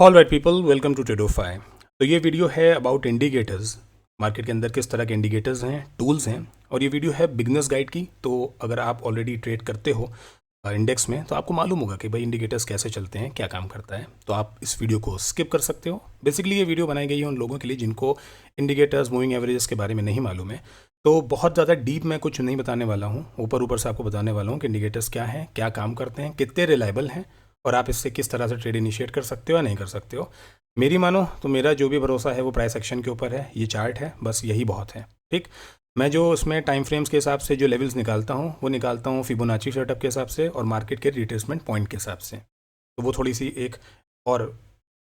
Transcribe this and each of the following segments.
All right people, welcome to Tradofy. तो ये video है अबाउट इंडिकेटर्स। मार्केट के अंदर किस तरह के इंडिकेटर्स हैं, टूल्स हैं, और ये वीडियो है बिगनर्स गाइड की। तो अगर आप ऑलरेडी ट्रेड करते हो इंडेक्स में तो आपको मालूम होगा कि भाई इंडिकेटर्स कैसे चलते हैं, क्या काम करता है। तो आप इस वीडियो को स्किप कर सकते हो। बेसिकली ये वीडियो बनाई गई है उन लोगों के लिए जिनको इंडिकेटर्स, मूविंग एवरेजेस के बारे में नहीं मालूम है। तो बहुत ज़्यादा डीप मैं कुछ नहीं बताने वाला हूँ, ऊपर ऊपर से आपको बताने वाला हूँ कि इंडिकेटर्स क्या हैं, क्या काम करते हैं, कितने रिलायबल हैं, और आप इससे किस तरह से ट्रेड इनिशिएट कर सकते हो या नहीं कर सकते हो। मेरी मानो तो मेरा जो भी भरोसा है वो प्राइस एक्शन के ऊपर है। ये चार्ट है, बस यही बहुत है। ठीक, मैं जो इसमें टाइम फ्रेम्स के हिसाब से जो लेवल्स निकालता हूँ वो निकालता हूँ फिबोनाची सेटअप के हिसाब से और मार्केट के रिट्रेसमेंट पॉइंट के हिसाब से। तो वो थोड़ी सी एक और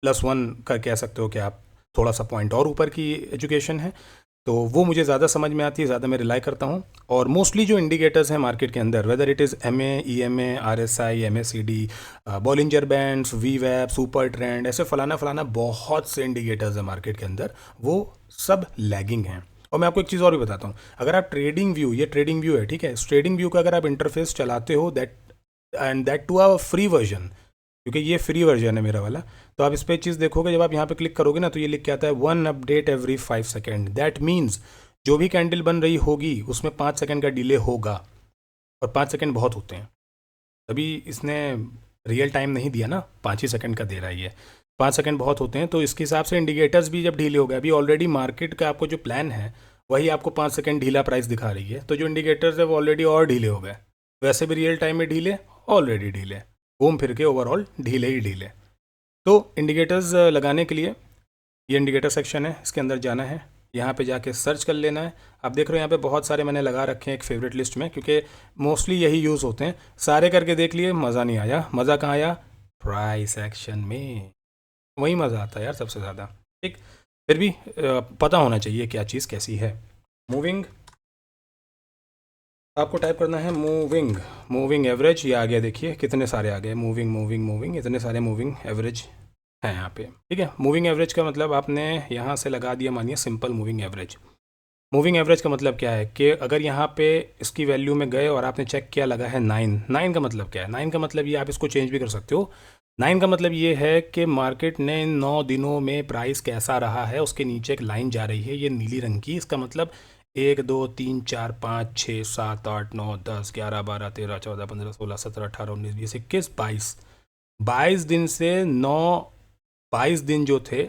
+1 का कह सकते हो कि आप थोड़ा सा पॉइंट और ऊपर की एजुकेशन है। तो वो मुझे ज़्यादा समझ में आती है, ज़्यादा मैं रिलाई करता हूँ। और मोस्टली जो इंडिकेटर्स हैं मार्केट के अंदर, whether it is MA, EMA, RSI, MACD, Bollinger bands, VWAP, super trend, ऐसे फलाना फलाना बहुत से इंडिकेटर्स हैं मार्केट के अंदर, वो सब लैगिंग हैं। और मैं आपको एक चीज़ और भी बताता हूँ, अगर आप ट्रेडिंग व्यू, ये ट्रेडिंग व्यू है, ठीक है, इस ट्रेडिंग व्यू का अगर आप इंटरफेस चलाते हो that to a free version, क्योंकि ये फ्री वर्जन है मेरा वाला, तो आप इस पर चीज़ देखोगे, जब आप यहाँ पे क्लिक करोगे ना तो ये लिख के आता है 1 update every 5 second. That means जो भी कैंडल बन रही होगी उसमें 5 सेकेंड का डिले होगा, और 5 सेकेंड बहुत होते हैं। अभी इसने रियल टाइम नहीं दिया ना, 5 ही सेकेंड का दे रहा है ये। 5 सेकेंड बहुत होते हैं, तो इसके हिसाब से इंडिकेटर्स भी जब ढीले हो गए, अभी ऑलरेडी मार्केट का आपको जो प्लान है वही आपको 5 सेकेंड ढीला प्राइस दिखा रही है, तो जो इंडिकेटर्स है वो ऑलरेडी और ढीले हो गए। वैसे भी रियल टाइम में ढीले, ऑलरेडी ढीले, घूम फिर के ओवरऑल ढीले ही ढीले। तो इंडिकेटर्स लगाने के लिए ये इंडिकेटर सेक्शन है, इसके अंदर जाना है, यहाँ पे जाके सर्च कर लेना है। आप देख रहे हो यहाँ पे बहुत सारे मैंने लगा रखे हैं एक फेवरेट लिस्ट में, क्योंकि मोस्टली यही यूज़ होते हैं। सारे करके देख लिए, मज़ा नहीं आया। मज़ा कहाँ आया? प्राइस एक्शन में, वही मज़ा आता है यार सबसे ज़्यादा। ठीक, फिर भी पता होना चाहिए क्या चीज़ कैसी है। मूविंग, आपको टाइप करना है मूविंग, मूविंग एवरेज। ये आ गया, देखिए कितने सारे आ गए, मूविंग मूविंग मूविंग, इतने सारे मूविंग एवरेज है यहाँ पे। ठीक है, मूविंग एवरेज का मतलब आपने यहाँ से लगा दिया, मानिए simple moving average. Moving average का मतलब क्या है कि अगर यहाँ पे इसकी वैल्यू में गए और आपने चेक किया, लगा है 9। 9 का मतलब क्या है? 9 का मतलब ये, आप इसको चेंज भी कर सकते हो। 9 का मतलब ये है कि मार्केट ने इन 9 दिनों में प्राइस कैसा रहा है, उसके नीचे एक लाइन जा रही है ये नीली रंग की। इसका मतलब 1 2 3 4 5 6 7 8 9 10 11 12 13 14 15 16 17 18 19 20 21 22, 22 दिन से 9, 22 दिन जो थे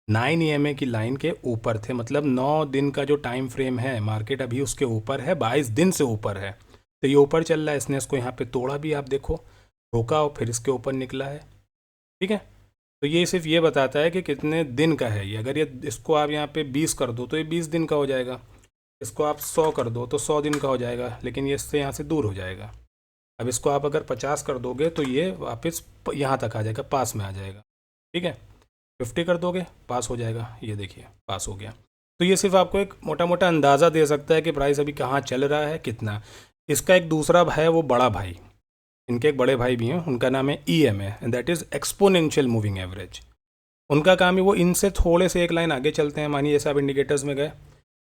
9 EMA की लाइन के ऊपर थे। मतलब 9 दिन का जो टाइम फ्रेम है, मार्केट अभी उसके ऊपर है, 22 दिन से ऊपर है। तो ये ऊपर चल रहा है, इसने इसको यहाँ पे तोड़ा भी, आप देखो, रोका और फिर इसके ऊपर निकला है। ठीक है, तो ये सिर्फ ये बताता है कि कितने दिन का है ये। अगर ये इसको आप यहाँ पे 20 कर दो तो ये 20 दिन का हो जाएगा, इसको आप 100 कर दो तो 100 दिन का हो जाएगा, लेकिन ये इससे यहाँ से दूर हो जाएगा। अब इसको आप अगर 50 कर दोगे तो ये वापस यहाँ तक आ जाएगा, पास में आ जाएगा। ठीक है, 50 कर दोगे, पास हो जाएगा, ये देखिए पास हो गया। तो ये सिर्फ आपको एक मोटा मोटा अंदाज़ा दे सकता है कि प्राइस अभी कहाँ चल रहा है, कितना। इसका एक दूसरा है वो बड़ा भाई, इनके एक बड़े भाई भी हैं, उनका नाम है EMA, that is exponential moving average. उनका काम है वो इनसे थोड़े से एक लाइन आगे चलते हैं। मानिए जैसे आप इंडिकेटर्स में गए,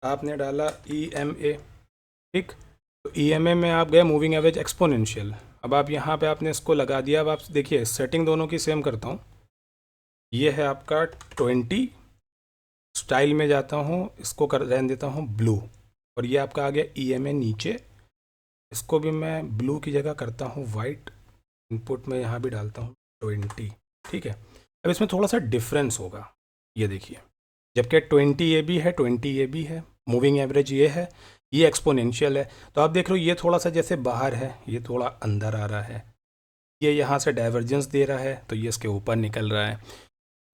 आपने डाला EMA, ठीक, तो EMA में आप गए मूविंग एवरेज एक्सपोनेंशियल। अब आप यहाँ पे आपने इसको लगा दिया। अब आप देखिए, सेटिंग दोनों की सेम करता हूँ। ये है आपका 20, स्टाइल में जाता हूँ, इसको कर रहने देता हूँ ब्लू, और ये आपका आ गया EMA नीचे। इसको भी मैं ब्लू की जगह करता हूँ वाइट, इनपुट में यहाँ भी डालता हूँ 20। ठीक है, अब इसमें थोड़ा सा डिफरेंस होगा, ये देखिए, जबकि 20 ये भी है, 20 ये भी है, मूविंग एवरेज ये है, ये एक्सपोनेंशियल है। तो आप देख रहे हो ये थोड़ा सा जैसे बाहर है, ये थोड़ा अंदर आ रहा है, ये यहाँ से डाइवर्जेंस दे रहा है तो ये इसके ऊपर निकल रहा है।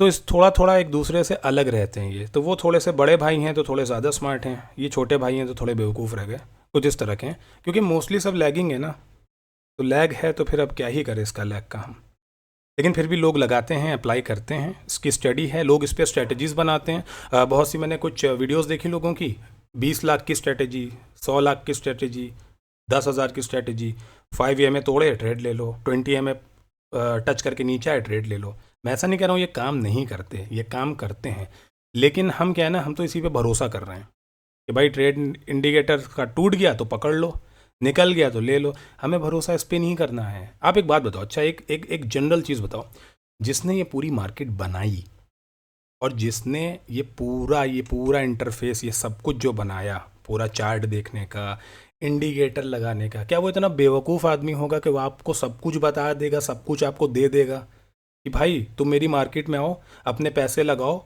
तो इस थोड़ा थोड़ा एक दूसरे से अलग रहते हैं ये। तो वो थोड़े से बड़े भाई हैं तो थोड़े ज़्यादा स्मार्ट हैं, ये छोटे भाई हैं तो थोड़े बेवकूफ़ रह गए, कुछ इस तरह के हैं। क्योंकि मोस्टली सब लैगिंग है ना, तो लैग है तो फिर अब क्या ही करें इसका लैग का हम। लेकिन फिर भी लोग लगाते हैं, अप्लाई करते हैं, इसकी स्टडी है, लोग इस पर स्ट्रेटजीज़ बनाते हैं। बहुत सी मैंने कुछ वीडियोस देखी लोगों की, 20 लाख की स्ट्रेटजी, 100 लाख की स्ट्रेटजी, 10,000 की स्ट्रेटजी, 5 EMA तोड़े ट्रेड ले लो, 20 EMA टच करके नीचे आए ट्रेड ले लो। मैं ऐसा नहीं कह रहा हूँ ये काम नहीं करते, ये काम करते हैं, लेकिन हम क्या है ना, हम तो इसी पे भरोसा कर रहे हैं कि भाई ट्रेड इंडिकेटर का टूट गया तो पकड़ लो, निकल गया तो ले लो। हमें भरोसा इस पर नहीं करना है। आप एक बात बताओ, अच्छा एक एक एक जनरल चीज़ बताओ, जिसने ये पूरी मार्केट बनाई और जिसने ये पूरा इंटरफेस, ये सब कुछ जो बनाया, पूरा चार्ट देखने का, इंडिकेटर लगाने का, क्या वो इतना बेवकूफ़ आदमी होगा कि वो आपको सब कुछ बता देगा, सब कुछ आपको दे देगा कि भाई तुम मेरी मार्केट में आओ, अपने पैसे लगाओ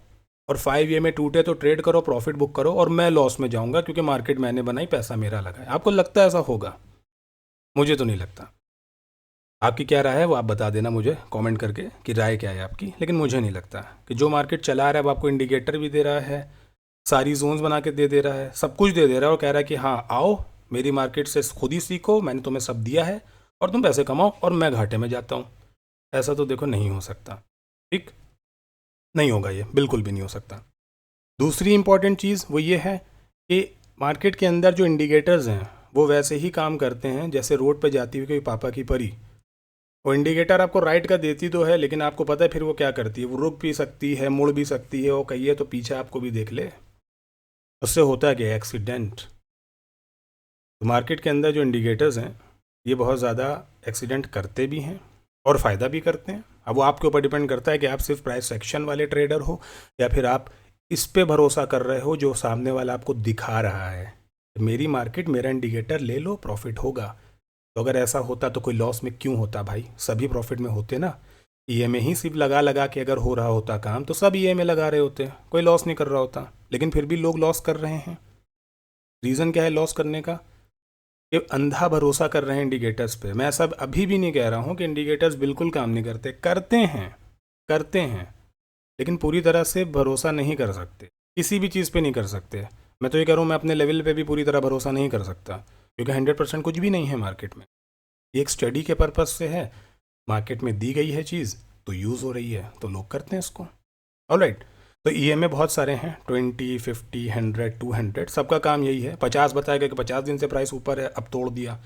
और 5 year में टूटे तो ट्रेड करो, प्रॉफिट बुक करो, और मैं लॉस में जाऊंगा क्योंकि मार्केट मैंने बनाई, पैसा मेरा लगा है? आपको लगता है ऐसा होगा? मुझे तो नहीं लगता। आपकी क्या राय है वो आप बता देना मुझे कमेंट करके कि राय क्या है आपकी, लेकिन मुझे नहीं लगता कि जो मार्केट चला रहा है वो आपको इंडिकेटर भी दे रहा है, सारी जोन्स बना के दे रहा है, सब कुछ दे रहा है और कह रहा है कि हाँ आओ मेरी मार्केट से खुद ही सीखो, मैंने तुम्हें सब दिया है और तुम पैसे कमाओ और मैं घाटे में जाता हूँ। ऐसा तो देखो नहीं हो सकता, ठीक नहीं होगा, ये बिल्कुल भी नहीं हो सकता। दूसरी इंपॉर्टेंट चीज़ वो ये है कि मार्केट के अंदर जो इंडिकेटर्स हैं वो वैसे ही काम करते हैं जैसे रोड पर जाती हुई कोई पापा की परी। वो इंडिकेटर आपको राइट का देती तो है, लेकिन आपको पता है फिर वो क्या करती है, वो रुक भी सकती है, मुड़ भी सकती है, वो कहिए तो पीछे आपको भी देख ले। उससे होता है कि एक्सीडेंट। तो मार्केट के अंदर जो इंडिकेटर्स हैं ये बहुत ज़्यादा एक्सीडेंट करते भी हैं और फ़ायदा भी करते हैं। अब वो आपके ऊपर डिपेंड करता है कि आप सिर्फ प्राइस एक्शन वाले ट्रेडर हो या फिर आप इस पे भरोसा कर रहे हो जो सामने वाला आपको दिखा रहा है, मेरी मार्केट मेरा इंडिकेटर ले लो प्रॉफिट होगा। तो अगर ऐसा होता तो कोई लॉस में क्यों होता भाई, सभी प्रॉफिट में होते ना। ईएमए ही सिर्फ लगा लगा के अगर हो रहा होता काम तो सब ईएमए लगा रहे होते, कोई लॉस नहीं कर रहा होता, लेकिन फिर भी लोग लॉस कर रहे हैं। रीज़न क्या है लॉस करने का? ये अंधा भरोसा कर रहे हैं इंडिकेटर्स पे। मैं सब अभी भी नहीं कह रहा हूँ कि इंडिकेटर्स बिल्कुल काम नहीं करते, करते हैं लेकिन पूरी तरह से भरोसा नहीं कर सकते, किसी भी चीज़ पे नहीं कर सकते। मैं तो ये कह रहा हूँ मैं अपने लेवल पे भी पूरी तरह भरोसा नहीं कर सकता क्योंकि 100% कुछ भी नहीं है मार्केट में। ये एक स्टडी के पर्पज़ से है, मार्केट में दी गई है चीज़ तो यूज़ हो रही है तो लोग करते हैं इसको। ऑलराइट, तो ईएमए बहुत सारे हैं, 20, 50, 100, 200, सबका काम यही है। 50 बताएगा कि 50 दिन से प्राइस ऊपर है अब तोड़ दिया,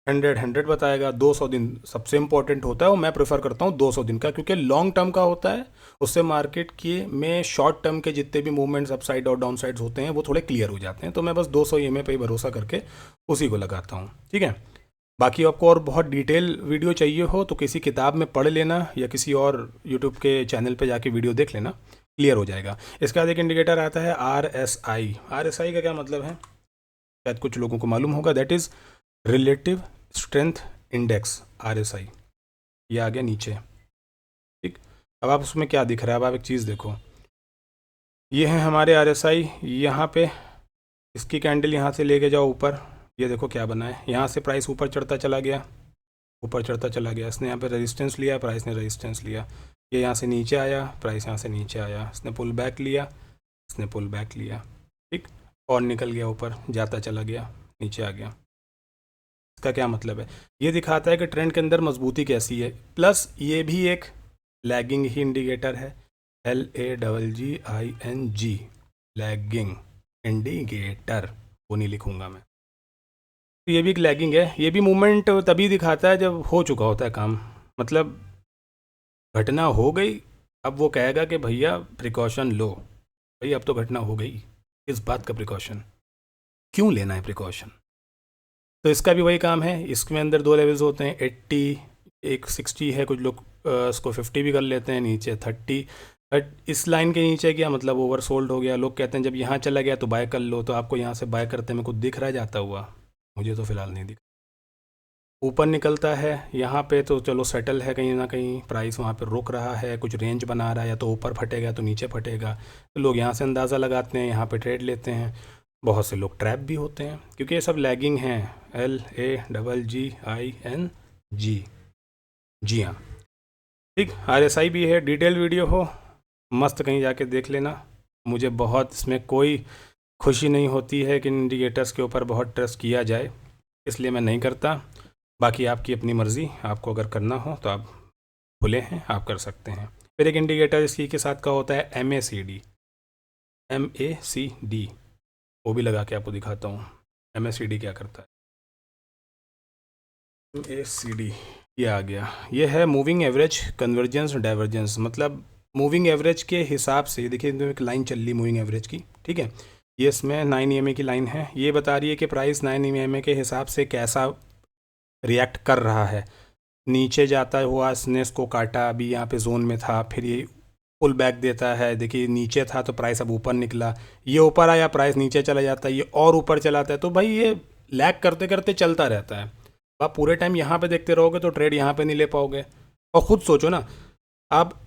100 बताएगा, 200 दिन सबसे इंपॉर्टेंट होता है, और मैं प्रेफर करता हूँ 200 दिन का क्योंकि लॉन्ग टर्म का होता है। उससे मार्केट के में शॉर्ट टर्म के जितने भी मूवमेंट्स अपसाइड और डाउन साइड्स होते हैं वो थोड़े क्लियर हो जाते हैं। तो मैं बस 200 ईएमए पे ही भरोसा करके उसी को लगाता हूँ, ठीक है। बाकी आपको और बहुत डिटेल वीडियो चाहिए हो तो किसी किताब में पढ़ लेना या किसी और यूट्यूब के चैनल पे जाके वीडियो देख लेना, क्लियर हो जाएगा। इसके बाद एक इंडिकेटर आता है RSI। RSI का क्या मतलब है शायद कुछ लोगों को मालूम होगा, that is relative strength index, RSI। ये आ गया नीचे, ठीक। अब आप उसमें क्या दिख रहा है, अब आप एक चीज़ देखो, ये है हमारे RSI। यहाँ पे इसकी कैंडल यहाँ से लेके जाओ ऊपर, ये देखो क्या बना है, यहाँ से प्राइस ऊपर चढ़ता चला गया, ऊपर चढ़ता चला गया, इसने यहाँ पे रेजिस्टेंस लिया, प्राइस ने रेजिस्टेंस लिया, ये यहाँ से नीचे आया, प्राइस यहाँ से नीचे आया, इसने पुल बैक लिया, इसने पुल बैक लिया, ठीक, और निकल गया ऊपर, जाता चला गया, नीचे आ गया। इसका क्या मतलब है? ये दिखाता है कि ट्रेंड के अंदर मजबूती कैसी है, प्लस ये भी एक लैगिंग ही इंडिकेटर है, LAGGING, लैगिंग इंडिकेटर, वो नहीं लिखूंगा मैं। तो ये भी एक लैगिंग है, ये भी मूवमेंट तभी दिखाता है जब हो चुका होता है काम, मतलब घटना हो गई, अब वो कहेगा कि भैया प्रिकॉशन लो। भाई अब तो घटना हो गई, इस बात का प्रिकॉशन क्यों लेना है प्रिकॉशन? तो इसका भी वही काम है, इसमें अंदर 2 लेवल्स होते हैं, 80, एक 60 है, कुछ लोग इसको 50 भी कर लेते हैं, नीचे 30। बट इस लाइन के नीचे क्या मतलब ओवर सोल्ड हो गया, लोग कहते हैं जब यहाँ चला गया तो बाय कर लो, तो आपको यहाँ से बाय करते में कुछ दिख रहा जाता हुआ? मुझे तो फिलहाल नहीं दिख। ऊपर निकलता है यहाँ पे तो चलो सेटल है, कहीं ना कहीं प्राइस वहाँ पे रुक रहा है, कुछ रेंज बना रहा है, या तो ऊपर फटेगा तो नीचे फटेगा, तो लोग यहाँ से अंदाज़ा लगाते हैं, यहाँ पे ट्रेड लेते हैं। बहुत से लोग ट्रैप भी होते हैं क्योंकि ये सब लैगिंग हैं, LAGGING, जी हाँ, ठीक। RSI भी है, डिटेल वीडियो हो मस्त, कहीं जाके देख लेना। मुझे बहुत इसमें कोई खुशी नहीं होती है कि इंडिकेटर्स के ऊपर बहुत ट्रस्ट किया जाए, इसलिए मैं नहीं करता। बाकी आपकी अपनी मर्ज़ी, आपको अगर करना हो तो आप खुले हैं, आप कर सकते हैं। फिर एक इंडिकेटर इसी के साथ का होता है MACD, MACD, वो भी लगा के आपको दिखाता हूँ। MACD क्या करता है? MACD ये आ गया, ये है मूविंग एवरेज कन्वर्जेंस डाइवर्जेंस, मतलब मूविंग एवरेज के हिसाब से देखिए एक लाइन चल रही मूविंग एवरेज की, ठीक है। ये इसमें 9 EMA की लाइन है, ये बता रही है कि प्राइस 9 EMA के हिसाब से कैसा रिएक्ट कर रहा है। नीचे जाता हुआ इसने इसको काटा, अभी यहाँ पे जोन में था, फिर ये पुल बैक देता है, देखिए नीचे था तो प्राइस अब ऊपर निकला, ये ऊपर आया प्राइस नीचे चला जाता है, ये और ऊपर चलाता है, तो भाई ये लैग करते करते चलता रहता है। आप पूरे टाइम यहाँ पे देखते रहोगे तो ट्रेड यहाँ पे नहीं ले पाओगे। और ख़ुद सोचो ना, आप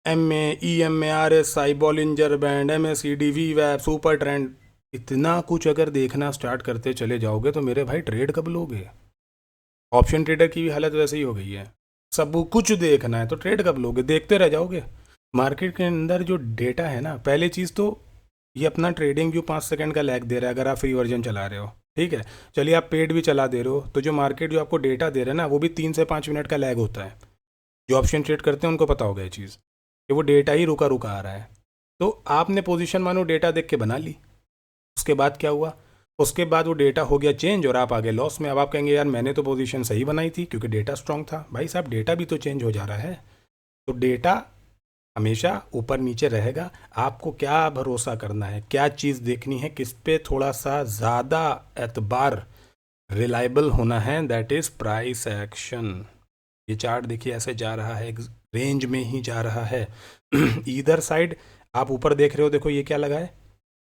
MA, EMA, RSI, Bollinger band, MACD, VWAP, super trend, इतना कुछ अगर देखना स्टार्ट करते चले जाओगे तो मेरे भाई ट्रेड कब लोगे? ऑप्शन ट्रेडर की भी हालत वैसे ही हो गई है, सब कुछ देखना है तो ट्रेड कब लोगे? देखते रह जाओगे। मार्केट के अंदर जो डेटा है ना, पहली चीज़ तो ये अपना ट्रेडिंग जो 5 सेकंड का लैग दे रहा है, अगर आप फ्री वर्जन चला रहे हो, ठीक है, चलिए आप पेड भी चला दे रहे हो, तो जो मार्केट जो आपको डेटा दे रहा है ना, वो भी 3 से 5 मिनट का लैग होता है। जो ऑप्शन ट्रेड करते हैं उनको पता होगा ये चीज़ कि वो डेटा ही रुका रुका आ रहा है। तो आपने पोजीशन मानो डेटा देख के बना ली, उसके बाद क्या हुआ, उसके बाद वो डेटा हो गया चेंज और आप आगे लॉस में। अब आप कहेंगे यार मैंने तो पोजीशन सही बनाई थी क्योंकि डेटा स्ट्रांग था। भाई साहब डेटा भी तो चेंज हो जा रहा है, तो डेटा हमेशा ऊपर नीचे रहेगा। आपको क्या भरोसा करना है, क्या चीज़ देखनी है, किस पे थोड़ा सा ज़्यादा एतबार रिलायबल होना है, दैट इज़ प्राइस एक्शन। ये चार्ट देखिए ऐसे जा रहा है, एक रेंज में ही जा रहा है। इधर साइड आप ऊपर देख रहे हो, देखो ये क्या लगा है,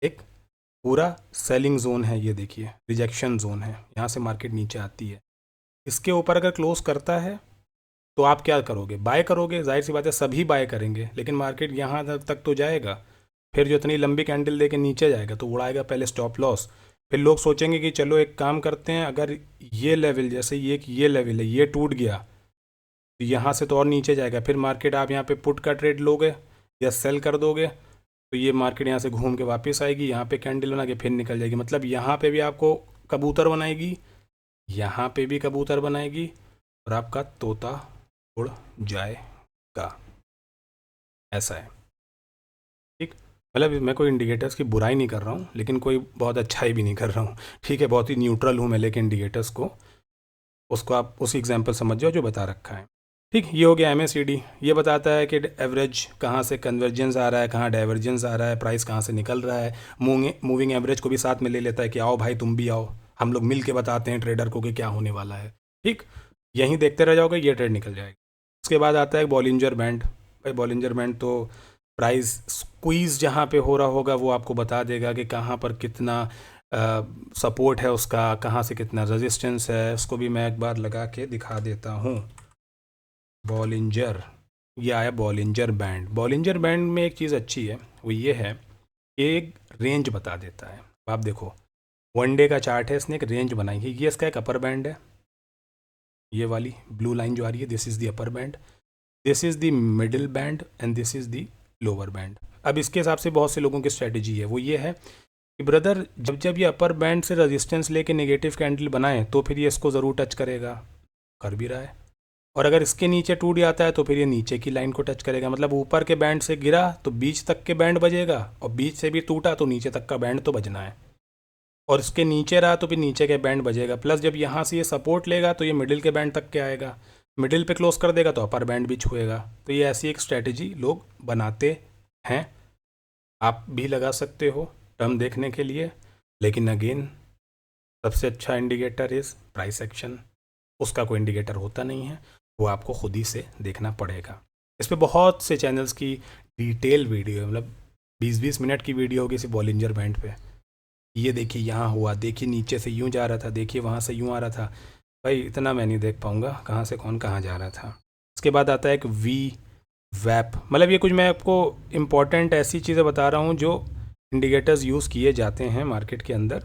एक पूरा सेलिंग जोन है, ये देखिए रिजेक्शन जोन है, यहाँ से मार्केट नीचे आती है। इसके ऊपर अगर क्लोज करता है तो आप क्या करोगे? बाय करोगे, जाहिर सी बात है सभी बाय करेंगे, लेकिन मार्केट यहाँ तक तो जाएगा, फिर जो इतनी लंबी कैंडल दे के नीचे जाएगा तो उड़ाएगा पहले स्टॉप लॉस। फिर लोग सोचेंगे कि चलो एक काम करते हैं, अगर ये लेवल जैसे ये लेवल है ये टूट गया तो यहाँ से तो और नीचे जाएगा, फिर मार्केट आप यहाँ पे पुट का ट्रेड लोगे या सेल कर दोगे तो ये मार्केट यहाँ से घूम के वापस आएगी, यहाँ पे कैंडल बना के फिर निकल जाएगी। मतलब यहाँ पे भी आपको कबूतर बनाएगी, यहाँ पे भी कबूतर बनाएगी और आपका तोता उड़ जाएगा। ऐसा है, ठीक। मतलब मैं कोई इंडिकेटर्स की बुराई नहीं कर रहा हूँ, लेकिन कोई बहुत अच्छाई भी नहीं कर रहा हूँ, ठीक है, बहुत ही न्यूट्रल हूँ मैं, लेकिन इंडिकेटर्स को उसको आप उसी एग्जांपल समझ जाओ जो बता रखा है, ठीक। ये हो गया MACD, ये बताता है कि एवरेज कहाँ से कन्वर्जेंस आ रहा है, कहाँ डाइवर्जेंस आ रहा है, प्राइस कहाँ से निकल रहा है। मूविंग एवरेज को भी साथ में ले लेता है कि आओ भाई तुम भी आओ, हम लोग मिल के बताते हैं ट्रेडर को कि क्या होने वाला है, ठीक। यहीं देखते रह जाओगे, ये ट्रेड निकल जाएगा। उसके बाद आता है बॉलिंजर बैंड। भाई बॉलिंजर बैंड तो प्राइस स्क्वीज़ जहाँ पे हो रहा होगा वो आपको बता देगा कि कहाँ पर कितना सपोर्ट है उसका, कहाँ से कितना रेजिस्टेंस है। उसको भी मैं एक बार लगा के दिखा देता हूँ। बॉलिंजर, ये आया बॉलिंजर बैंड। बॉलिंजर बैंड में एक चीज़ अच्छी है, वो ये है कि एक रेंज बता देता है। आप देखो 1 डे का चार्ट है, इसने एक रेंज बनाई है, ये इसका एक अपर बैंड है, ये वाली ब्लू लाइन जो आ रही है, this is the upper band, this is the middle band and this is the lower band. अब इसके हिसाब से बहुत से लोगों की स्ट्रेटजी है, वो ये है कि ब्रदर जब जब ये अपर बैंड से रेजिस्टेंस लेके नेगेटिव कैंडल बनाए तो फिर ये इसको ज़रूर टच करेगा, कर भी रहा है, और अगर इसके नीचे टूट जाता है तो फिर ये नीचे की लाइन को टच करेगा। मतलब ऊपर के बैंड से गिरा तो बीच तक के बैंड बजेगा, और बीच से भी टूटा तो नीचे तक का बैंड तो बजना है, और इसके नीचे रहा तो फिर नीचे के बैंड बजेगा। प्लस जब यहाँ से ये सपोर्ट लेगा तो ये मिडिल के बैंड तक के आएगा, मिडिल पे क्लोज कर देगा तो अपर बैंड भी छुएगा। तो ये ऐसी एक स्ट्रेटजी लोग बनाते हैं, आप भी लगा सकते हो टर्म देखने के लिए, लेकिन अगेन सबसे अच्छा इंडिकेटर इज़ प्राइस एक्शन। उसका कोई इंडिकेटर होता नहीं है, वो आपको खुद ही से देखना पड़ेगा। इस पर बहुत से चैनल्स की डिटेल वीडियो है, मतलब 20-20 मिनट की वीडियो होगी सिर्फ बॉलिंजर बैंड पे। ये देखिए यहाँ हुआ, देखिए नीचे से यूँ जा रहा था, देखिए वहाँ से यूँ आ रहा था। भाई इतना मैं नहीं देख पाऊँगा कहाँ से कौन कहाँ जा रहा था। इसके बाद आता है एक VWAP। मतलब ये कुछ मैं आपको इम्पॉर्टेंट ऐसी चीज़ें बता रहा हूँ जो इंडिकेटर्स यूज़ किए जाते हैं मार्केट के अंदर,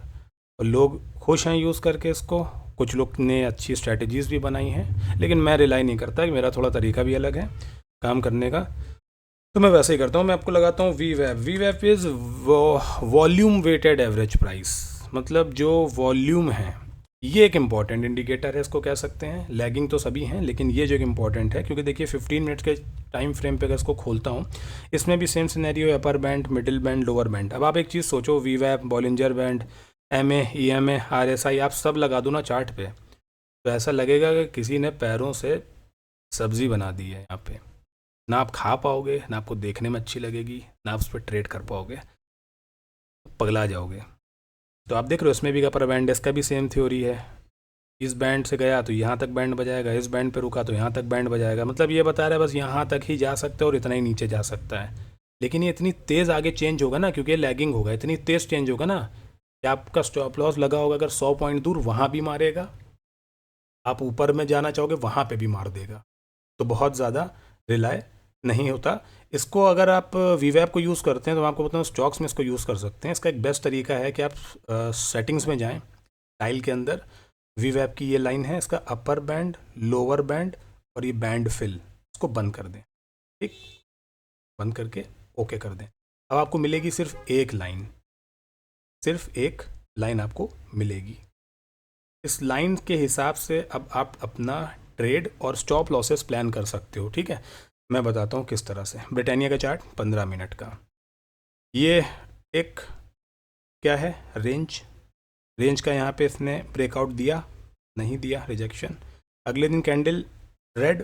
और लोग खुश हैं यूज़ करके इसको। कुछ लोग ने अच्छी स्ट्रैटेजीज़ भी बनाई हैं, लेकिन मैं रिलाई नहीं करता, कि मेरा थोड़ा तरीका भी अलग है काम करने का, तो मैं वैसे ही करता हूँ। मैं आपको लगाता हूँ VWAP। VWAP is volume weighted average price. मतलब जो वॉल्यूम है ये एक इम्पॉर्टेंट इंडिकेटर है, इसको कह सकते हैं। लैगिंग तो सभी हैं, लेकिन ये जो एक इम्पॉर्टेंट है, क्योंकि देखिए 15 मिनट्स के टाइम फ्रेम पे अगर इसको खोलता हूँ, इसमें भी सेम सिनेरियो है, upper band, middle band, lower band. अब आप एक चीज़ सोचो, VWAP, Bollinger band, MA, EMA, RSI आप सब लगा दो ना चार्ट पे, तो ऐसा लगेगा कि किसी ने पैरों से सब्ज़ी बना दी है यहाँ पे। ना आप खा पाओगे, ना आपको देखने में अच्छी लगेगी, ना आप उस पर ट्रेड कर पाओगे, पगला जाओगे। तो आप देख रहे हो इसमें भी अपर बैंड, इसका भी सेम थ्योरी है। इस बैंड से गया तो यहाँ तक बैंड बजाएगा, इस बैंड पे रुका तो यहाँ तक बैंड बजाएगा। मतलब ये बता रहा है बस यहाँ तक ही जा सकता है और इतना ही नीचे जा सकता है। लेकिन ये इतनी तेज़ आगे चेंज होगा ना, क्योंकि ये लैगिंग होगा, इतनी तेज़ चेंज होगा ना कि आपका स्टॉप लॉस लगा होगा अगर 100 पॉइंट दूर, वहाँ भी मारेगा। आप ऊपर में जाना चाहोगे वहाँ पे भी मार देगा। तो बहुत ज़्यादा रिलाय नहीं होता। इसको अगर आप वीवैप को यूज़ करते हैं तो मैं आपको बताऊँ स्टॉक्स में इसको यूज़ कर सकते हैं। इसका एक बेस्ट तरीका है कि आप सेटिंग्स में जाएं, टाइल के अंदर वीवैप की ये लाइन है, इसका अपर बैंड, लोअर बैंड और ये बैंड फिल, इसको बंद कर दें। ठीक, बंद करके ओके कर दें। अब आपको मिलेगी सिर्फ एक लाइन, सिर्फ एक लाइन आपको मिलेगी। इस लाइन के हिसाब से अब आप अपना ट्रेड और स्टॉप लॉसेस प्लान कर सकते हो। ठीक है, मैं बताता हूँ किस तरह से। ब्रिटानिया का चार्ट 15 मिनट का, ये एक क्या है रेंज, रेंज का यहाँ पे इसने ब्रेकआउट दिया, नहीं दिया, रिजेक्शन। अगले दिन कैंडल रेड,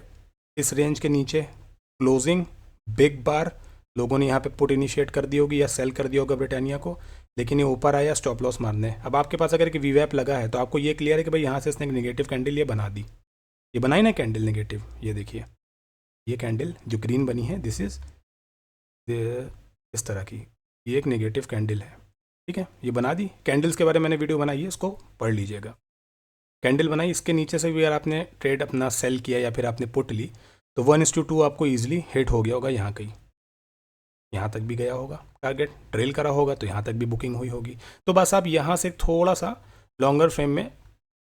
इस रेंज के नीचे क्लोजिंग, बिग बार, लोगों ने यहाँ पे पुट इनिशिएट कर दी होगी या सेल कर दिया होगा ब्रिटानिया को, लेकिन ये ऊपर आया स्टॉप लॉस मारने। अब आपके पास अगर कि वीवैप लगा है तो आपको ये क्लियर है कि भाई यहाँ से इसने एक नेगेटिव कैंडल ये बना दी, ये बनाई ना कैंडल नेगेटिव, ये देखिए ये कैंडल जो ग्रीन बनी है, दिस इज इस तरह की, ये एक नेगेटिव कैंडल है। ठीक है, ये बना दी। कैंडल्स के बारे में मैंने वीडियो बनाई है, इसको पढ़ लीजिएगा। कैंडल बनाई, इसके नीचे से भी अगर आपने ट्रेड अपना सेल किया या फिर आपने पुट ली तो 1:2 आपको ईजिली हिट हो गया होगा, यहाँ कहीं, यहाँ तक भी गया होगा, टारगेट ट्रेल करा होगा तो यहाँ तक भी बुकिंग हुई होगी। तो बस आप यहाँ से थोड़ा सा लॉन्गर फ्रेम में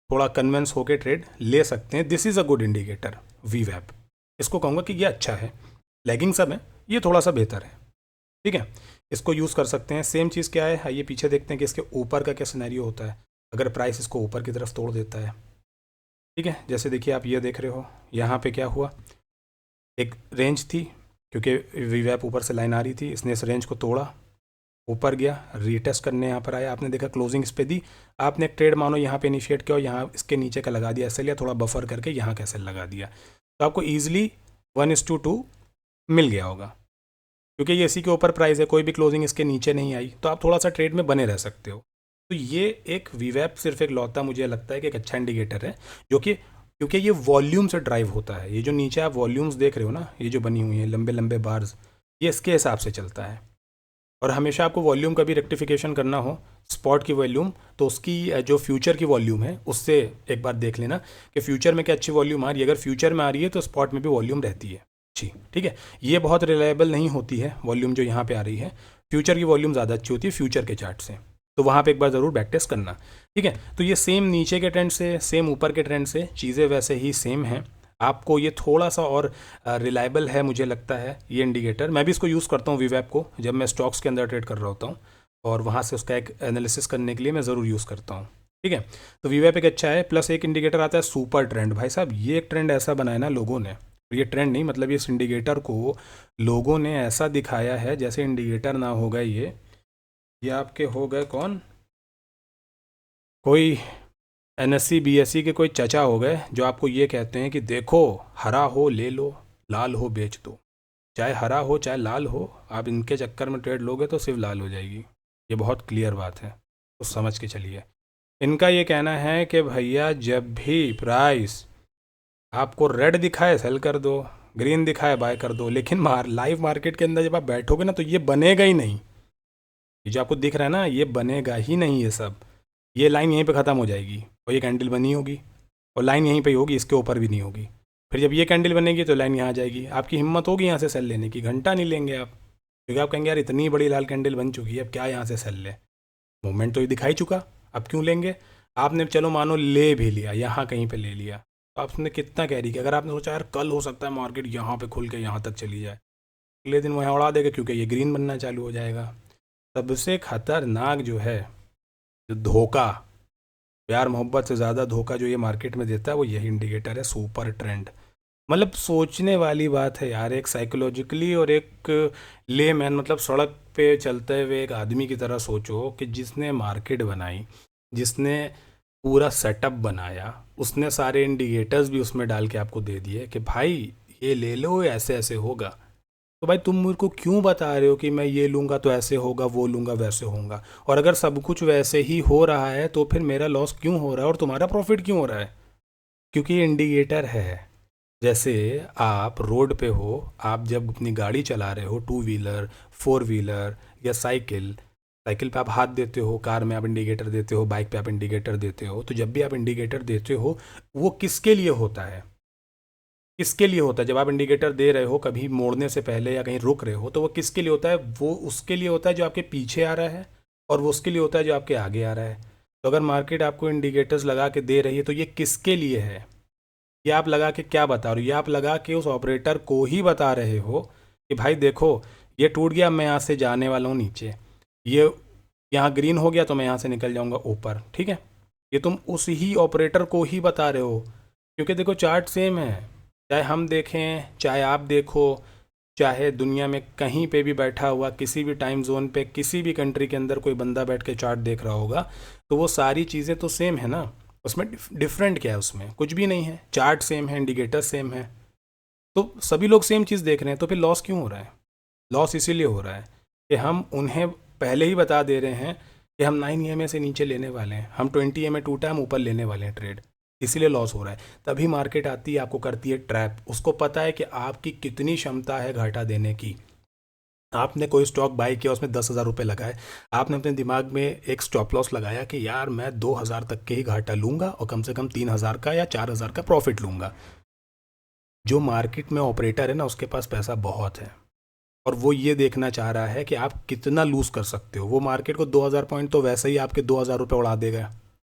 थोड़ा कन्विंस होकर ट्रेड ले सकते हैं। This is a good indicator वीवैप, इसको कहूँगा कि ये अच्छा है। लैगिंग सब है, ये थोड़ा सा बेहतर है। ठीक है, इसको यूज़ कर सकते हैं। सेम चीज़ क्या है, आइए पीछे देखते हैं कि इसके ऊपर का क्या सिनेरियो होता है अगर प्राइस इसको ऊपर की तरफ तोड़ देता है। ठीक है, जैसे देखिए आप ये देख रहे हो, यहाँ पे क्या हुआ, एक रेंज थी, क्योंकि वीवैप ऊपर से लाइन आ रही थी, इसने इस रेंज को तोड़ा, ऊपर गया, रीटेस्ट करने यहाँ पर आया, आपने देखा क्लोजिंग इस पे दी, आपने एक ट्रेड मानो यहाँ पे इनिशिएट किया और यहाँ इसके नीचे का लगा दिया, ऐसे लिया, थोड़ा बफर करके यहाँ कैसे लगा दिया, तो आपको ईजिली 1:2 मिल गया होगा। क्योंकि ये इसी के ऊपर प्राइस है, कोई भी क्लोजिंग इसके नीचे नहीं आई, तो आप थोड़ा सा ट्रेड में बने रह सकते हो। तो ये एक वीवैप सिर्फ एक लौता मुझे लगता है कि एक अच्छा इंडिकेटर है, जो कि क्योंकि ये वॉल्यूम से ड्राइव होता है। ये जो नीचे आप वॉल्यूम्स देख रहे हो ना, ये जो बनी हुई हैं लंबे लंबे बार्स, ये इसके हिसाब से चलता है। और हमेशा आपको वॉल्यूम का भी रेक्टिफिकेशन करना हो, स्पॉट की वॉल्यूम, तो उसकी जो फ्यूचर की वॉल्यूम है उससे एक बार देख लेना कि फ्यूचर में क्या अच्छी वॉल्यूम आ रही है। अगर फ्यूचर में आ रही है तो स्पॉट में भी वॉल्यूम रहती है अच्छी। ठीक है, ये बहुत रिलायबल नहीं होती है वॉल्यूम जो यहाँ पे आ रही है, फ्यूचर की वॉल्यूम ज़्यादा अच्छी होती है फ्यूचर के चार्ट से, तो वहाँ पे एक बार ज़रूर बैक टेस्ट करना। ठीक है, तो ये सेम नीचे के ट्रेंड से, सेम ऊपर के ट्रेंड से, चीज़ें वैसे ही सेम हैं। आपको ये थोड़ा सा और रिलायबल है मुझे लगता है ये इंडिकेटर। मैं भी इसको यूज़ करता हूँ वीवैप को, जब मैं स्टॉक्स के अंदर ट्रेड कर रहा होता हूँ और वहाँ से उसका एक एनालिसिस करने के लिए मैं ज़रूर यूज़ करता हूँ। ठीक है, तो वीवैप एक अच्छा है। प्लस एक इंडिकेटर आता है सुपर ट्रेंड। भाई साहब, ये एक ट्रेंड ऐसा बनाया ना लोगों ने, ये ट्रेंड नहीं, मतलब ये इंडिकेटर को लोगों ने ऐसा दिखाया है जैसे इंडिकेटर ना हो गए ये आपके हो गए कौन, कोई NSE BSE के कोई चचा हो गए जो आपको ये कहते हैं कि देखो हरा हो ले लो, लाल हो बेच दो, चाहे हरा हो चाहे लाल हो, आप इनके चक्कर में ट्रेड लोगे तो सिर्फ लाल हो जाएगी। ये बहुत क्लियर बात है, तो समझ के चलिए। इनका ये कहना है कि भैया जब भी प्राइस आपको रेड दिखाए सेल कर दो, ग्रीन दिखाए बाय कर दो, लेकिन लाइव मार्केट के अंदर जब आप बैठोगे ना तो ये बनेगा ही नहीं। ये जो आपको दिख रहा है ना, ये बनेगा ही नहीं। ये सब, ये लाइन यहीं पे ख़त्म हो जाएगी और ये कैंडल बनी होगी और लाइन यहीं पे ही होगी, इसके ऊपर भी नहीं होगी। फिर जब ये कैंडल बनेगी तो लाइन यहाँ आ जाएगी, आपकी हिम्मत होगी यहाँ से सेल लेने की, घंटा नहीं लेंगे आप, क्योंकि आप कहेंगे यार इतनी बड़ी लाल कैंडल बन चुकी है, अब क्या यहाँ से सेल ले, मूवमेंट तो ये दिखाई चुका, अब क्यों लेंगे। आपने चलो मानो ले भी लिया, यहाँ कहीं पर ले लिया, तो आपने कितना कैरी किया। अगर आपने सोचा यार कल हो सकता है मार्केट यहाँ पर खुल के यहाँ तक चली जाए, अगले दिन वहाँ उड़ा देगा क्योंकि ये ग्रीन बनना चालू हो जाएगा। सबसे खतरनाक जो है, जो धोखा, प्यार मोहब्बत से ज़्यादा धोखा जो ये मार्केट में देता है वो यही इंडिकेटर है, सुपर ट्रेंड। मतलब सोचने वाली बात है यार, एक साइकोलॉजिकली और एक लेमैन, मतलब सड़क पे चलते हुए एक आदमी की तरह सोचो कि जिसने मार्केट बनाई, जिसने पूरा सेटअप बनाया, उसने सारे इंडिकेटर्स भी उसमें डाल के आपको दे दिए कि भाई ये ले लो, ऐसे ऐसे होगा। तो भाई तुम मेरे को क्यों बता रहे हो कि मैं ये लूँगा तो ऐसे होगा, वो लूँगा वैसे होगा। और अगर सब कुछ वैसे ही हो रहा है तो फिर मेरा लॉस क्यों हो रहा है और तुम्हारा प्रॉफिट क्यों हो रहा है। क्योंकि इंडिकेटर है। जैसे आप रोड पे हो, आप जब अपनी गाड़ी चला रहे हो, टू व्हीलर, फोर व्हीलर या साइकिल, साइकिल पे आप हाथ देते हो, कार में आप इंडिकेटर देते हो, बाइक पे आप इंडिकेटर देते हो, तो जब भी आप इंडिकेटर देते हो वो किसके लिए होता है? किसके लिए होता है? जब आप इंडिकेटर दे रहे हो कभी मोड़ने से पहले या कहीं रुक रहे हो, तो वो किसके लिए होता है? वो उसके लिए होता है जो आपके पीछे आ रहा है, और वो उसके लिए होता है जो आपके आगे आ रहा है। तो अगर मार्केट आपको इंडिकेटर्स लगा के दे रही है तो ये किसके लिए है? ये आप लगा के क्या बता रहे हो? ये आप लगा के उस ऑपरेटर को ही बता रहे हो कि भाई देखो, ये टूट गया, मैं यहाँ से जाने वाला हूँ नीचे, ये यहाँ ग्रीन हो गया तो मैं यहाँ से निकल जाऊँगा ऊपर, ठीक है? ये तुम उस ही ऑपरेटर को ही बता रहे हो, क्योंकि देखो चार्ट सेम है। चाहे हम देखें, चाहे आप देखो, चाहे दुनिया में कहीं पे भी बैठा हुआ किसी भी टाइम जोन पे किसी भी कंट्री के अंदर कोई बंदा बैठ के चार्ट देख रहा होगा, तो वो सारी चीज़ें तो सेम है ना। उसमें डिफरेंट क्या है? उसमें कुछ भी नहीं है। चार्ट सेम है, इंडिकेटर सेम है, तो सभी लोग सेम चीज़ देख रहे हैं, तो फिर लॉस क्यों हो रहा है? लॉस इसीलिए हो रहा है कि हम उन्हें पहले ही बता दे रहे हैं कि हम 9 EMA से नीचे लेने वाले हैं, हम 20 EMA टूटा हम ऊपर लेने वाले हैं ट्रेड, इसीलिए लॉस हो रहा है। तभी मार्केट आती है, आपको करती है ट्रैप। उसको पता है कि आपकी कितनी क्षमता है घाटा देने की। आपने कोई स्टॉक बाई किया, उसमें 10,000 रुपये लगाए, आपने अपने दिमाग में एक स्टॉप लॉस लगाया कि यार मैं 2,000 तक के ही घाटा लूँगा और कम से कम 3,000 का या 4,000 का प्रॉफिट लूँगा। जो मार्केट में ऑपरेटर है ना, उसके पास पैसा बहुत है, और वो ये देखना चाह रहा है कि आप कितना लूज़ कर सकते हो। वो मार्केट को 2,000 पॉइंट तो वैसे ही आपके 2,000 रुपये उड़ा देगा,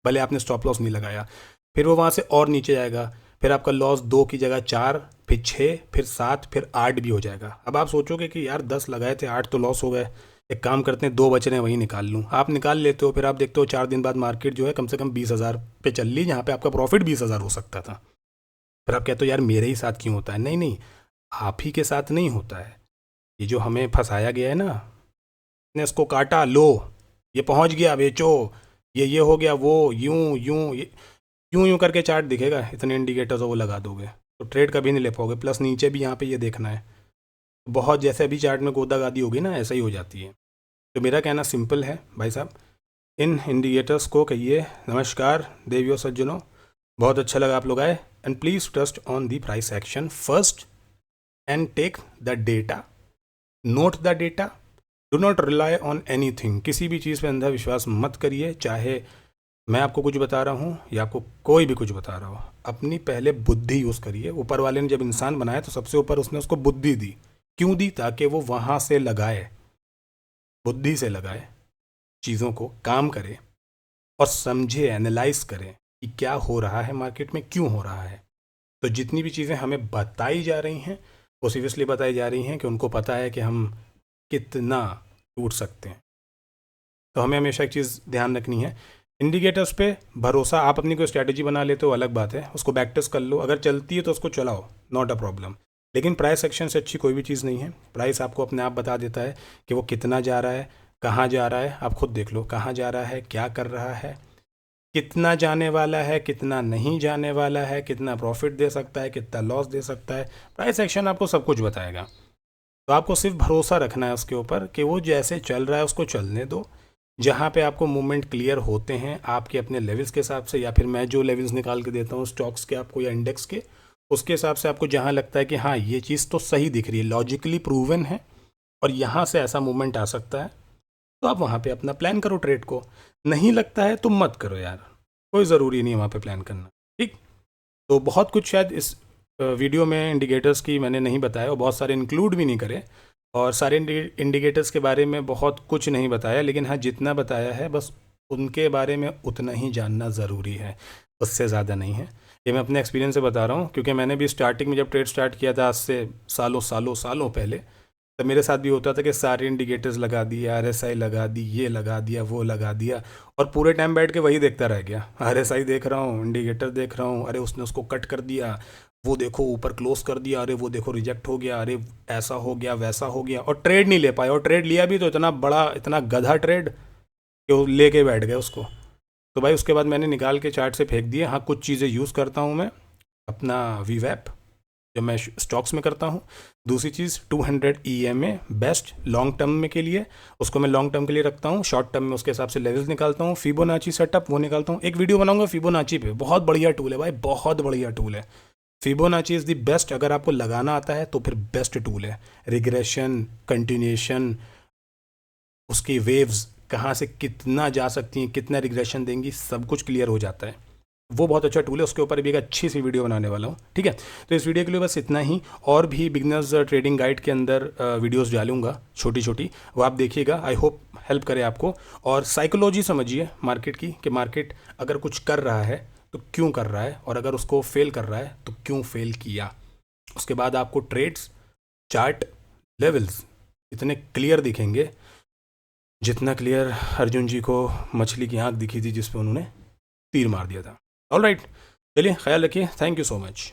भले आपने स्टॉप लॉस नहीं लगाया। फिर वो वहाँ से और नीचे जाएगा, फिर आपका लॉस 2 की जगह 4, फिर 6, फिर 7, फिर 8 भी हो जाएगा। अब आप सोचोगे कि यार 10 लगाए थे, 8 तो लॉस हो गए, एक काम करते हैं 2 बच रहे हैं वही निकाल लूँ। आप निकाल लेते हो, फिर आप देखते हो 4 दिन बाद मार्केट जो है कम से कम 20,000 पे चल ली, जहाँ पे आपका प्रॉफिट 20,000 हो सकता था। फिर आप कहते हो यार मेरे ही साथ क्यों होता है? नहीं नहीं, आप ही के साथ नहीं होता है। ये जो हमें फंसाया गया है ना, ने इसको काटा, लो ये पहुंच गया, बेचो, ये हो गया, वो यूं यूं यूं यूं करके चार्ट दिखेगा, इतने इंडिकेटर्स वो लगा दोगे तो ट्रेड कभी नहीं ले पाओगे। प्लस नीचे भी यहाँ पे ये देखना है, बहुत जैसे अभी चार्ट में गोदा गादी होगी ना, ऐसा ही हो जाती है। तो मेरा कहना सिंपल है भाई साहब, इन इंडिकेटर्स को कहिए नमस्कार देवियों सज्जनों, बहुत अच्छा लगा आप लोग आए, and please trust on the price action first and take the data, note the data, do not rely on anything. किसी भी चीज़ पे अंधा विश्वास मत करिए, चाहे मैं आपको कुछ बता रहा हूँ या आपको कोई भी कुछ बता रहा हो। अपनी पहले बुद्धि यूज़ करिए। ऊपर वाले ने जब इंसान बनाया तो सबसे ऊपर उसने उसको बुद्धि दी। क्यों दी? ताकि वो वहाँ से लगाए, बुद्धि से लगाए चीज़ों को, काम करे और समझे, एनालाइज करे कि क्या हो रहा है मार्केट में, क्यों हो रहा है। तो जितनी भी चीज़ें हमें बताई जा रही हैं वो सीरियसली बताई जा रही हैं कि उनको पता है कि हम कितना टूट सकते हैं। तो हमें हमेशा एक चीज़ ध्यान रखनी है, इंडिकेटर्स पे भरोसा। आप अपनी कोई स्ट्रैटेजी बना लेते हो अलग बात है, उसको बैक टेस्ट कर लो, अगर चलती है तो उसको चलाओ, नॉट अ प्रॉब्लम। लेकिन प्राइस एक्शन से अच्छी कोई भी चीज़ नहीं है। प्राइस आपको अपने आप बता देता है कि वो कितना जा रहा है, कहाँ जा रहा है। आप खुद देख लो कहाँ जा रहा है, क्या कर रहा है, कितना जाने वाला है, कितना नहीं जाने वाला है, कितना प्रॉफिट दे सकता है, कितना लॉस दे सकता है। प्राइस एक्शन आपको सब कुछ बताएगा। तो आपको सिर्फ भरोसा रखना है उसके ऊपर कि वो जैसे चल रहा है उसको चलने दो। जहाँ पे आपको मूवमेंट क्लियर होते हैं आपके अपने लेवल्स के हिसाब से, या फिर मैं जो लेवल्स निकाल के देता हूँ स्टॉक्स के आपको या इंडेक्स के, उसके हिसाब से आपको जहाँ लगता है कि हाँ ये चीज़ तो सही दिख रही है, लॉजिकली प्रूवन है और यहाँ से ऐसा मूवमेंट आ सकता है, तो आप वहाँ पे अपना प्लान करो ट्रेड को। नहीं लगता है तो मत करो यार, कोई ज़रूरी नहीं है वहाँ पे प्लान करना, ठीक। तो बहुत कुछ शायद इस वीडियो में इंडिकेटर्स की मैंने नहीं बताया और बहुत सारे इंक्लूड भी नहीं करे, और सारे इंडिकेटर्स के बारे में बहुत कुछ नहीं बताया, लेकिन हाँ जितना बताया है बस उनके बारे में उतना ही जानना ज़रूरी है, उससे ज़्यादा नहीं है। ये मैं अपने एक्सपीरियंस से बता रहा हूँ, क्योंकि मैंने भी स्टार्टिंग में जब ट्रेड स्टार्ट किया था आज से सालों सालों सालों पहले, तब मेरे साथ भी होता था कि सारे इंडिकेटर्स लगा दिए, RSI लगा दी, ये लगा दिया, वो लगा दिया, और पूरे टाइम बैठ के वही देखता रह गया। RSI देख रहा हूँ, इंडिकेटर देख रहा हूँ, अरे उसने उसको कट कर दिया, वो देखो ऊपर क्लोज कर दिया, अरे वो देखो रिजेक्ट हो गया, अरे ऐसा हो गया, वैसा हो गया, और ट्रेड नहीं ले पाए। और ट्रेड लिया भी तो इतना बड़ा, इतना गधा ट्रेड कि वो लेके बैठ गए उसको। तो भाई उसके बाद मैंने निकाल के चार्ट से फेंक दिए। हाँ कुछ चीज़ें यूज़ करता हूँ मैं, अपना VWAP, जो मैं स्टॉक्स में करता हूँ। दूसरी चीज़ 200 EMA बेस्ट लॉन्ग टर्म में के लिए, उसको मैं लॉन्ग टर्म के लिए रखता हूँ। शॉर्ट टर्म में उसके हिसाब से लेवल्स निकालता हूँ। फिबोनाची सेटअप वो निकालता हूँ, एक वीडियो बनाऊंगा फिबोनाची पे, बहुत बढ़िया टूल है भाई, बहुत बढ़िया टूल है। फिबोनाची इज़ द बेस्ट, अगर आपको लगाना आता है तो फिर बेस्ट टूल है। रिग्रेशन, कंटिन्यूएशन, उसकी वेव्स कहाँ से कितना जा सकती हैं, कितना रिग्रेशन देंगी, सब कुछ क्लियर हो जाता है। वो बहुत अच्छा टूल है, उसके ऊपर भी एक अच्छी सी वीडियो बनाने वाला हूँ, ठीक है। तो इस वीडियो के लिए बस इतना ही, और भी बिगनर्स ट्रेडिंग गाइड के अंदर वीडियोस डालूंगा छोटी छोटी, वो आप देखिएगा, आई होप हेल्प करे आपको। और साइकोलॉजी समझिए मार्केट की, कि मार्केट अगर कुछ कर रहा है तो क्यों कर रहा है, और अगर उसको फेल कर रहा है तो क्यों फेल किया। उसके बाद आपको ट्रेड्स, चार्ट, लेवल्स इतने क्लियर दिखेंगे जितना क्लियर अर्जुन जी को मछली की आंख दिखी थी जिस पे उन्होंने तीर मार दिया था। ऑल राइट, चलिए ख्याल रखिए, थैंक यू सो मच।